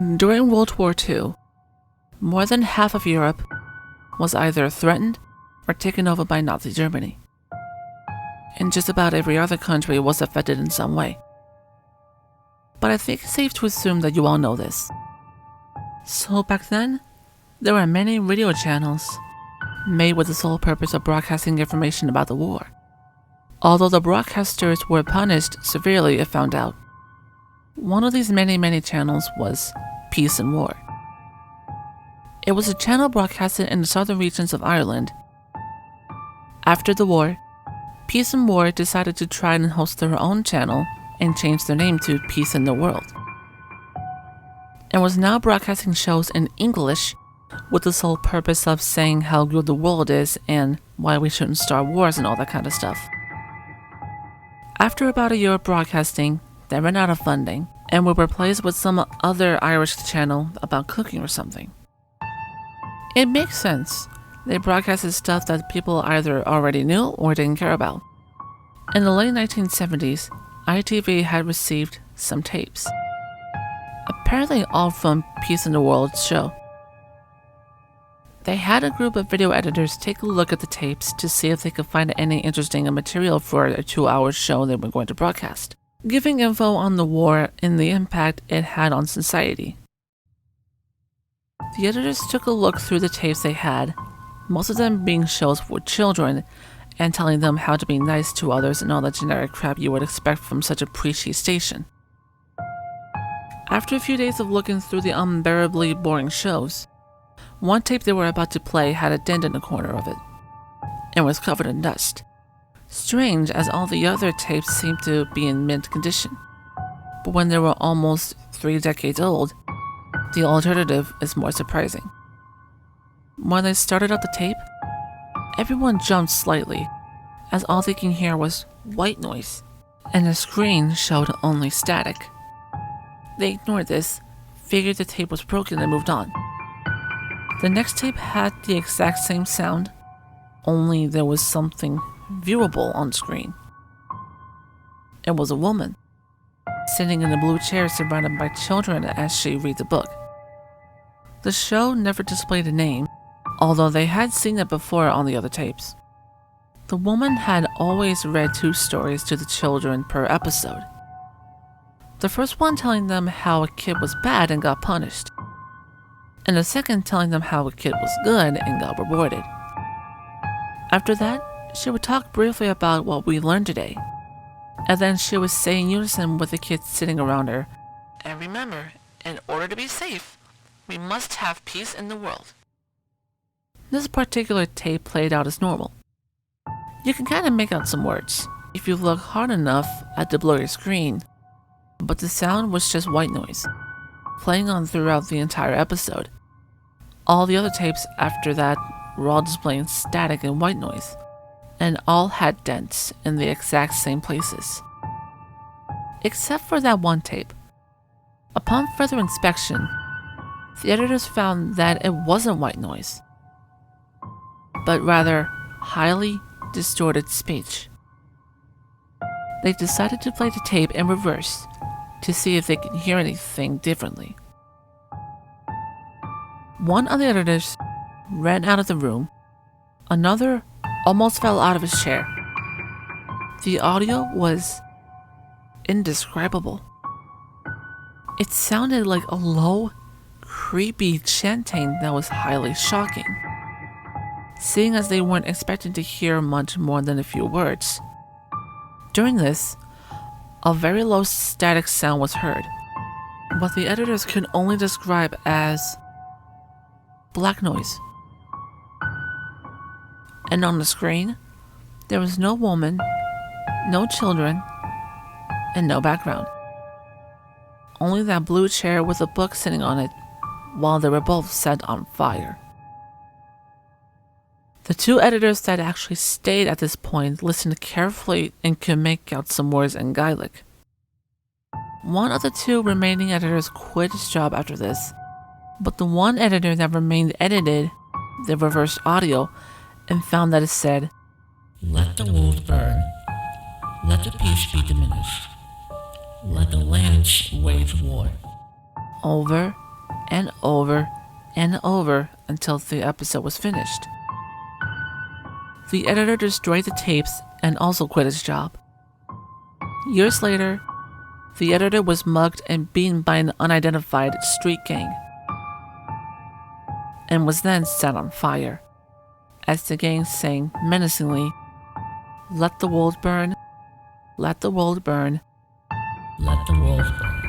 During World War II, more than half of Europe was either threatened or taken over by Nazi Germany, and just about every other country was affected in some way. But I think it's safe to assume that you all know this. So back then, there were many radio channels made with the sole purpose of broadcasting information about the war, although the broadcasters were punished severely if found out. One of these many channels was Peace and War. It was a channel broadcasted in the southern regions of Ireland. After the war, Peace and War decided to try and host their own channel and changed their name to Peace in the World, and was now broadcasting shows in English with the sole purpose of saying how good the world is and why we shouldn't start wars and all that kind of stuff. After about a year of broadcasting, they ran out of funding and were replaced with some other Irish channel about cooking or something. It makes sense. They broadcasted stuff that people either already knew or didn't care about. In the late 1970s, ITV had received some tapes, apparently all from Peace in the World show. They had a group of video editors take a look at the tapes to see if they could find any interesting material for a 2-hour show they were going to broadcast, giving info on the war and the impact it had on society. The editors took a look through the tapes they had, most of them being shows for children, and telling them how to be nice to others and all the generic crap you would expect from such a preachy station. After a few days of looking through the unbearably boring shows, one tape they were about to play had a dent in the corner of it, and was covered in dust. Strange, as all the other tapes seemed to be in mint condition. But when they were almost 3 decades old, the alternative is more surprising. When they started up the tape, everyone jumped slightly, as all they can hear was white noise, and the screen showed only static. They ignored this, figured the tape was broken, and moved on. The next tape had the exact same sound, only there was something viewable on the screen. It was a woman, sitting in a blue chair surrounded by children as she read the book. The show never displayed a name, although they had seen it before on the other tapes. The woman had always read 2 stories to the children per episode. The first one telling them how a kid was bad and got punished, and the second telling them how a kid was good and got rewarded. After that, she would talk briefly about what we learned today, and then she would say in unison with the kids sitting around her, "And remember, in order to be safe, we must have peace in the world." This particular tape played out as normal. You can kind of make out some words if you look hard enough at the blurry screen, but the sound was just white noise, playing on throughout the entire episode. All the other tapes after that were all displaying static and white noise, and all had dents in the exact same places. Except for that one tape. Upon further inspection, the editors found that it wasn't white noise, but rather highly distorted speech. They decided to play the tape in reverse to see if they could hear anything differently. One of the editors ran out of the room. Another almost fell out of his chair. The audio was indescribable. It sounded like a low, creepy chanting that was highly shocking, seeing as they weren't expecting to hear much more than a few words. During this, a very low static sound was heard, what the editors could only describe as black noise. And on the screen, there was no woman, no children, and no background. Only that blue chair with a book sitting on it, while they were both set on fire. The 2 editors that actually stayed at this point listened carefully and could make out some words in Gaelic. One of the 2 remaining editors quit his job after this, but the one editor that remained edited the reversed audio and found that it said, "Let the world burn. Let the peace be diminished. Let the lands wage war." Over and over and over until the episode was finished. The editor destroyed the tapes and also quit his job. Years later, the editor was mugged and beaten by an unidentified street gang, and was then set on fire, as the gang sang menacingly, "Let the world burn, let the world burn, let the world burn."